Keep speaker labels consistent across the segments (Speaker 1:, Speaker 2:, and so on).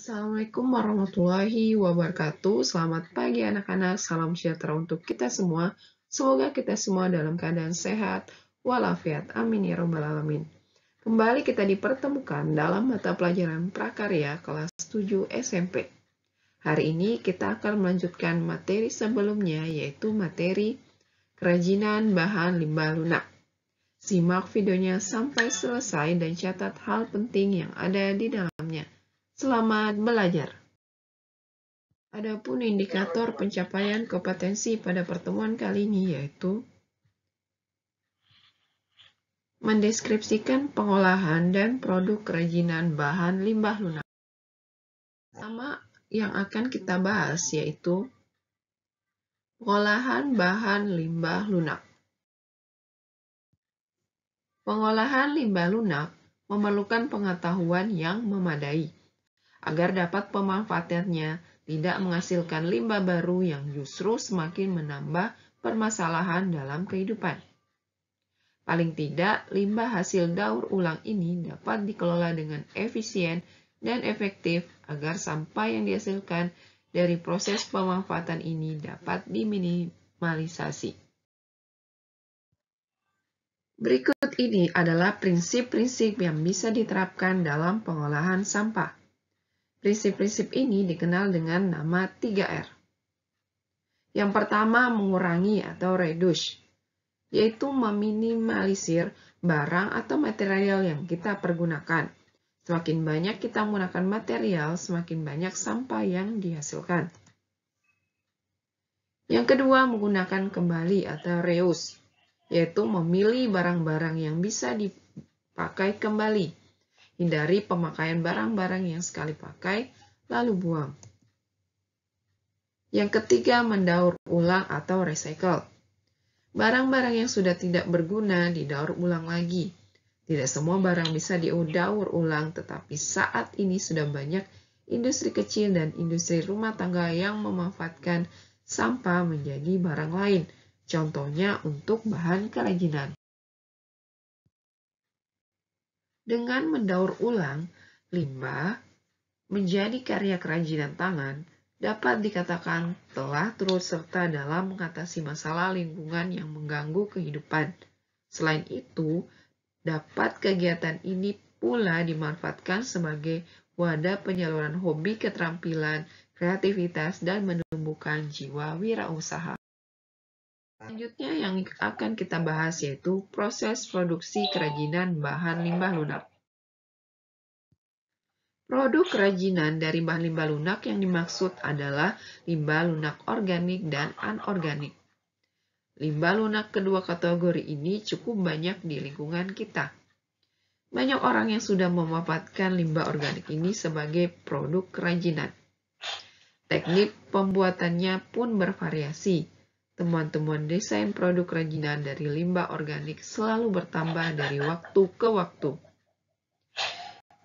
Speaker 1: Assalamualaikum warahmatullahi wabarakatuh. Selamat pagi anak-anak, salam sejahtera untuk kita semua. Semoga kita semua dalam keadaan sehat walafiat. Amin ya rabbal alamin. Kembali kita dipertemukan dalam mata pelajaran prakarya kelas 7 SMP. Hari ini kita akan melanjutkan materi sebelumnya, yaitu materi kerajinan bahan limbah lunak. Simak videonya sampai selesai dan catat hal penting yang ada di dalamnya. Selamat belajar. Adapun indikator pencapaian kompetensi pada pertemuan kali ini yaitu mendeskripsikan pengolahan dan produk kerajinan bahan limbah lunak. Pertama yang akan kita bahas yaitu pengolahan bahan limbah lunak. Pengolahan limbah lunak memerlukan pengetahuan yang memadai agar dapat pemanfaatannya tidak menghasilkan limbah baru yang justru semakin menambah permasalahan dalam kehidupan. Paling tidak, limbah hasil daur ulang ini dapat dikelola dengan efisien dan efektif agar sampah yang dihasilkan dari proses pemanfaatan ini dapat diminimalisasi. Berikut ini adalah prinsip-prinsip yang bisa diterapkan dalam pengolahan sampah. Prinsip-prinsip ini dikenal dengan nama 3R. Yang pertama, mengurangi atau reduce, yaitu meminimalisir barang atau material yang kita pergunakan. Semakin banyak kita menggunakan material, semakin banyak sampah yang dihasilkan. Yang kedua, menggunakan kembali atau reuse, yaitu memilih barang-barang yang bisa dipakai kembali. Hindari pemakaian barang-barang yang sekali pakai, lalu buang. Yang ketiga, mendaur ulang atau recycle. Barang-barang yang sudah tidak berguna didaur ulang lagi. Tidak semua barang bisa didaur ulang, tetapi saat ini sudah banyak industri kecil dan industri rumah tangga yang memanfaatkan sampah menjadi barang lain. Contohnya untuk bahan kerajinan. Dengan mendaur ulang limbah menjadi karya kerajinan tangan, dapat dikatakan telah turut serta dalam mengatasi masalah lingkungan yang mengganggu kehidupan. Selain itu, dapat kegiatan ini pula dimanfaatkan sebagai wadah penyaluran hobi, keterampilan, kreativitas, dan menumbuhkan jiwa wirausaha. Selanjutnya yang akan kita bahas yaitu proses produksi kerajinan bahan limbah lunak. Produk kerajinan dari bahan limbah lunak yang dimaksud adalah limbah lunak organik dan anorganik. Limbah lunak kedua kategori ini cukup banyak di lingkungan kita. Banyak orang yang sudah memanfaatkan limbah organik ini sebagai produk kerajinan. Teknik pembuatannya pun bervariasi. Temuan-temuan desain produk kerajinan dari limbah organik selalu bertambah dari waktu ke waktu.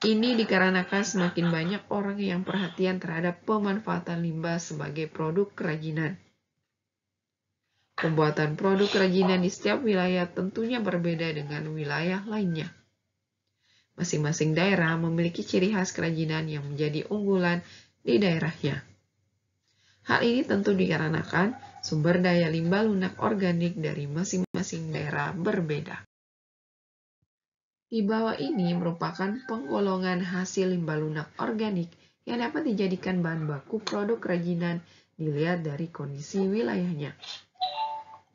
Speaker 1: Ini dikarenakan semakin banyak orang yang perhatian terhadap pemanfaatan limbah sebagai produk kerajinan. Pembuatan produk kerajinan di setiap wilayah tentunya berbeda dengan wilayah lainnya. Masing-masing daerah memiliki ciri khas kerajinan yang menjadi unggulan di daerahnya. Hal ini tentu dikarenakan sumber daya limbah lunak organik dari masing-masing daerah berbeda. Di bawah ini merupakan penggolongan hasil limbah lunak organik yang dapat dijadikan bahan baku produk kerajinan dilihat dari kondisi wilayahnya.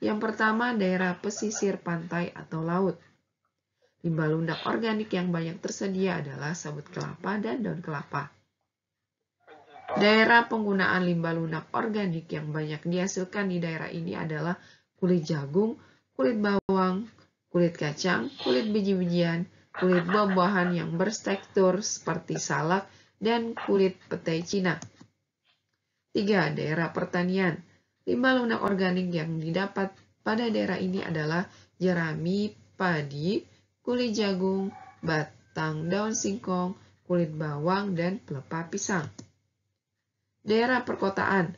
Speaker 1: Yang pertama, daerah pesisir pantai atau laut. Limbah lunak organik yang banyak tersedia adalah sabut kelapa dan daun kelapa. Daerah penggunaan limbah lunak organik yang banyak dihasilkan di daerah ini adalah kulit jagung, kulit bawang, kulit kacang, kulit biji-bijian, kulit buah-buahan yang bertekstur seperti salak, dan kulit petai Cina. 3. Daerah pertanian. Limbah lunak organik yang didapat pada daerah ini adalah jerami, padi, kulit jagung, batang daun singkong, kulit bawang, dan pelepah pisang. Daerah perkotaan.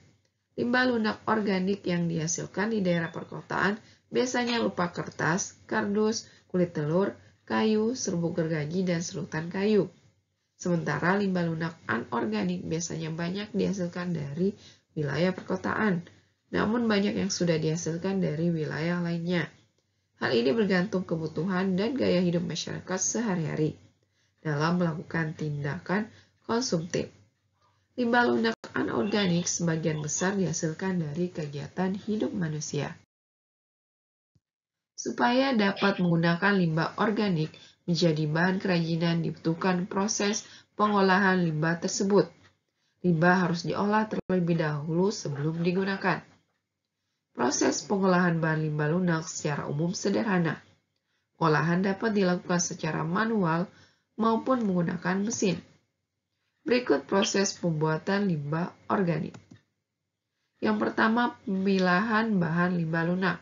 Speaker 1: Limbah lunak organik yang dihasilkan di daerah perkotaan biasanya berupa kertas, kardus, kulit telur, kayu, serbuk gergaji, dan serutan kayu. Sementara limbah lunak anorganik biasanya banyak dihasilkan dari wilayah perkotaan, namun banyak yang sudah dihasilkan dari wilayah lainnya. Hal ini bergantung kebutuhan dan gaya hidup masyarakat sehari-hari dalam melakukan tindakan konsumtif. Limbah lunak anorganik sebagian besar dihasilkan dari kegiatan hidup manusia. Supaya dapat menggunakan limbah organik menjadi bahan kerajinan dibutuhkan proses pengolahan limbah tersebut. Limbah harus diolah terlebih dahulu sebelum digunakan. Proses pengolahan bahan limbah lunak secara umum sederhana. Olahan dapat dilakukan secara manual maupun menggunakan mesin. Berikut proses pembuatan limbah organik. Yang pertama, pemilahan bahan limbah lunak.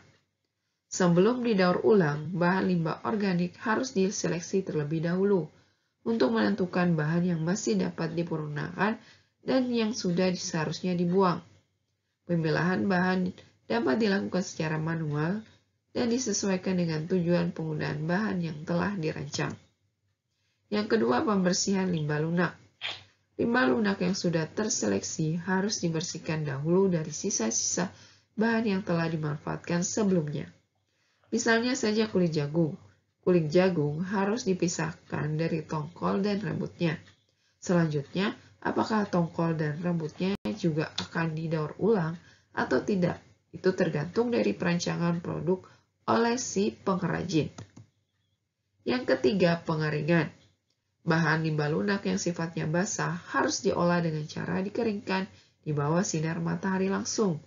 Speaker 1: Sebelum didaur ulang, bahan limbah organik harus diseleksi terlebih dahulu untuk menentukan bahan yang masih dapat dipergunakan dan yang sudah seharusnya dibuang. Pemilahan bahan dapat dilakukan secara manual dan disesuaikan dengan tujuan penggunaan bahan yang telah dirancang. Yang kedua, pembersihan limbah lunak. Limbah lunak yang sudah terseleksi harus dibersihkan dahulu dari sisa-sisa bahan yang telah dimanfaatkan sebelumnya. Misalnya saja kulit jagung. Kulit jagung harus dipisahkan dari tongkol dan rambutnya. Selanjutnya, apakah tongkol dan rambutnya juga akan didaur ulang atau tidak? Itu tergantung dari perancangan produk oleh si pengrajin. Yang ketiga, pengeringan. Bahan limbah lunak yang sifatnya basah harus diolah dengan cara dikeringkan di bawah sinar matahari langsung.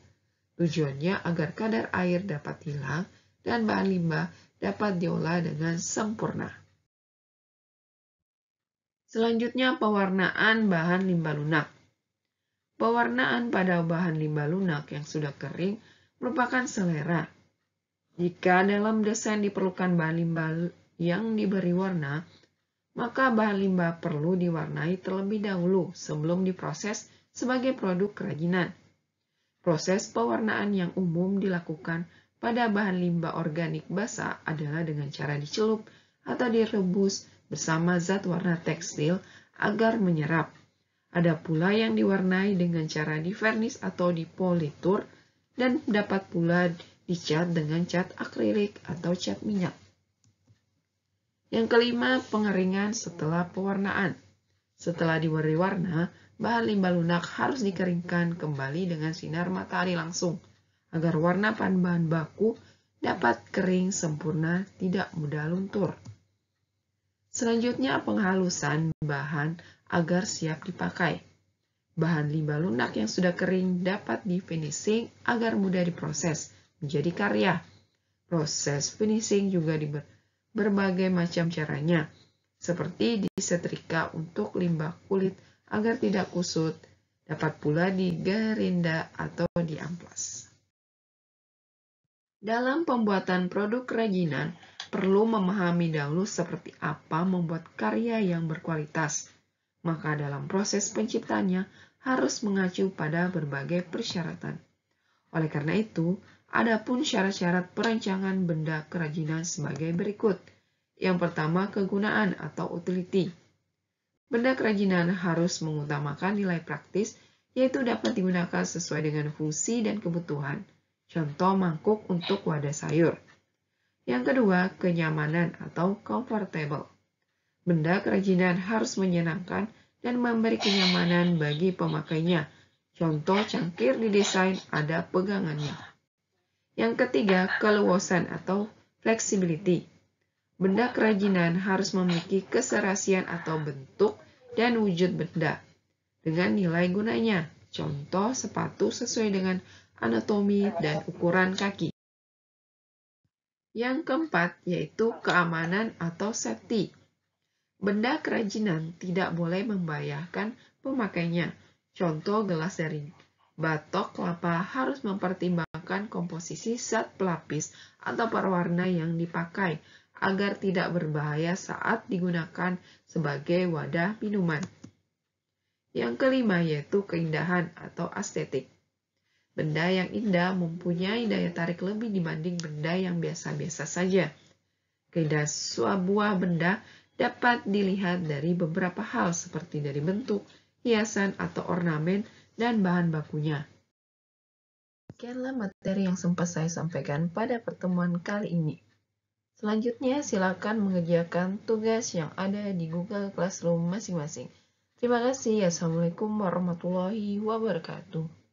Speaker 1: Tujuannya agar kadar air dapat hilang dan bahan limbah dapat diolah dengan sempurna. Selanjutnya, pewarnaan bahan limbah lunak. Pewarnaan pada bahan limbah lunak yang sudah kering merupakan selera. Jika dalam desain diperlukan bahan limbah yang diberi warna, maka bahan limbah perlu diwarnai terlebih dahulu sebelum diproses sebagai produk kerajinan. Proses pewarnaan yang umum dilakukan pada bahan limbah organik basah adalah dengan cara dicelup atau direbus bersama zat warna tekstil agar menyerap. Ada pula yang diwarnai dengan cara divernis atau dipolitur dan dapat pula dicat dengan cat akrilik atau cat minyak. Yang kelima, pengeringan setelah pewarnaan. Setelah diberi warna, bahan limbah lunak harus dikeringkan kembali dengan sinar matahari langsung, agar warna bahan baku dapat kering sempurna, tidak mudah luntur. Selanjutnya, penghalusan bahan agar siap dipakai. Bahan limbah lunak yang sudah kering dapat di-finishing agar mudah diproses menjadi karya. Proses finishing juga berbagai macam caranya, seperti disetrika untuk limbah kulit agar tidak kusut, dapat pula digerinda atau diamplas. Dalam pembuatan produk kerajinan, perlu memahami dahulu seperti apa membuat karya yang berkualitas. Maka dalam proses penciptanya harus mengacu pada berbagai persyaratan. Oleh karena itu, ada pun syarat-syarat perancangan benda kerajinan sebagai berikut. Yang pertama, kegunaan atau utility. Benda kerajinan harus mengutamakan nilai praktis, yaitu dapat digunakan sesuai dengan fungsi dan kebutuhan. Contoh mangkuk untuk wadah sayur. Yang kedua, kenyamanan atau comfortable. Benda kerajinan harus menyenangkan dan memberi kenyamanan bagi pemakainya. Contoh cangkir didesain ada pegangannya. Yang ketiga, keluasan atau flexibility. Benda kerajinan harus memiliki keserasian atau bentuk dan wujud benda dengan nilai gunanya. Contoh sepatu sesuai dengan anatomi dan ukuran kaki. Yang keempat yaitu keamanan atau safety. Benda kerajinan tidak boleh membahayakan pemakainya. Contoh gelas dari batok kelapa harus mempertimbangkan komposisi zat pelapis atau perwarna yang dipakai agar tidak berbahaya saat digunakan sebagai wadah minuman. Yang kelima yaitu keindahan atau estetik. Benda yang indah mempunyai daya tarik lebih dibanding benda yang biasa-biasa saja. Keindahan sebuah benda dapat dilihat dari beberapa hal seperti dari bentuk, hiasan atau ornamen, dan bahan bakunya. Sekianlah materi yang sempat saya sampaikan pada pertemuan kali ini. Selanjutnya, silakan mengerjakan tugas yang ada di Google Classroom masing-masing. Terima kasih. Assalamualaikum warahmatullahi wabarakatuh.